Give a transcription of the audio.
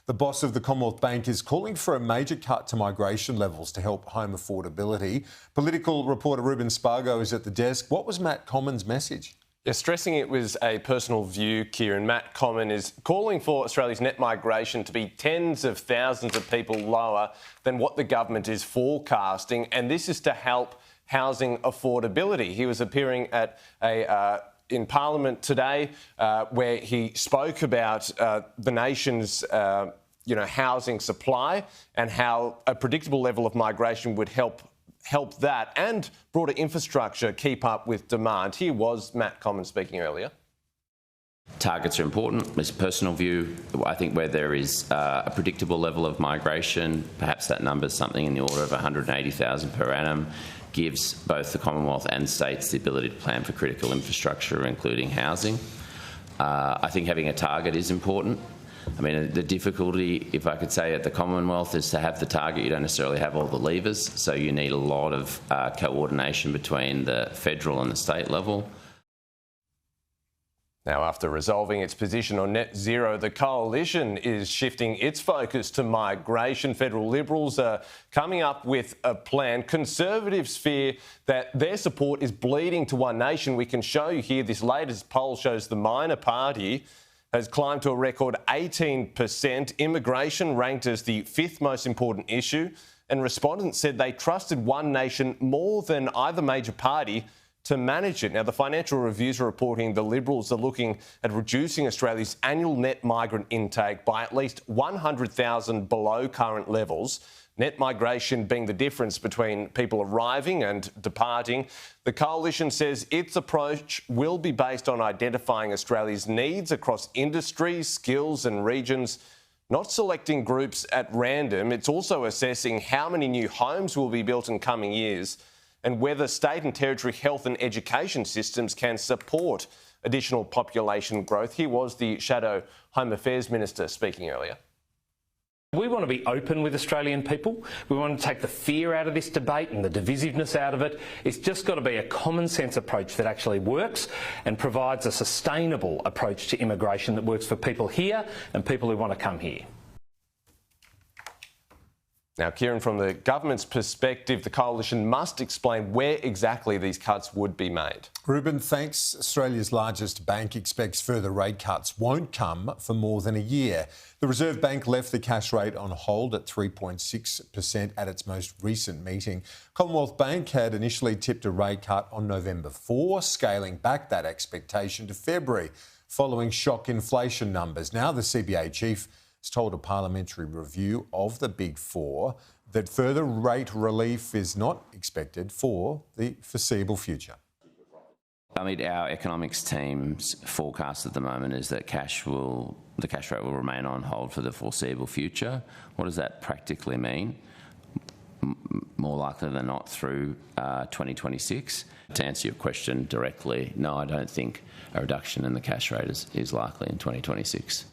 The boss of the Commonwealth Bank is calling for a major cut to migration levels to help home affordability. Political reporter Ruben Spargo is at the desk. What was Matt Comyn's message? Yeah, stressing it was a personal view, Kieran. Matt Comyn is calling for Australia's net migration to be tens of thousands of people lower than what the government is forecasting, and this is to help housing affordability. He was appearing at in Parliament today, where he spoke about the nation's housing supply and how a predictable level of migration would help that and broader infrastructure keep up with demand. Here was Matt Comyn speaking earlier. Targets are important. It's a personal view. I think where there is a predictable level of migration, perhaps that number is something in the order of 180,000 per annum, gives both the Commonwealth and states the ability to plan for critical infrastructure, including housing. I think having a target is important. I mean, the difficulty, if I could say, at the Commonwealth is to have the target. You don't necessarily have all the levers, so you need a lot of coordination between the federal and the state level. Now, after resolving its position on net zero, the coalition is shifting its focus to migration. Federal Liberals are coming up with a plan. Conservatives fear that their support is bleeding to One Nation. We can show you here, this latest poll shows the minor party has climbed to a record 18%. Immigration ranked as the fifth most important issue, and respondents said they trusted One Nation more than either major party to manage it. Now, the Financial Review's are reporting the Liberals are looking at reducing Australia's annual net migrant intake by at least 100,000 below current levels. Net migration being the difference between people arriving and departing. The coalition says its approach will be based on identifying Australia's needs across industries, skills and regions, not selecting groups at random. It's also assessing how many new homes will be built in coming years and whether state and territory health and education systems can support additional population growth. Here was the Shadow Home Affairs Minister speaking earlier. We want to be open with Australian people. We want to take the fear out of this debate and the divisiveness out of it. It's just got to be a common sense approach that actually works and provides a sustainable approach to immigration that works for people here and people who want to come here. Now, Kieran, from the government's perspective, the coalition must explain where exactly these cuts would be made. Ruben, thanks. Australia's largest bank expects further rate cuts won't come for more than a year. The Reserve Bank left the cash rate on hold at 3.6% at its most recent meeting. Commonwealth Bank had initially tipped a rate cut on November 4, scaling back that expectation to February, following shock inflation numbers. Now the CBA chief has told a parliamentary review of the Big Four that further rate relief is not expected for the foreseeable future. I mean, our economics team's forecast at the moment is that the cash rate will remain on hold for the foreseeable future. What does that practically mean? More likely than not through 2026. To answer your question directly, no, I don't think a reduction in the cash rate is likely in 2026.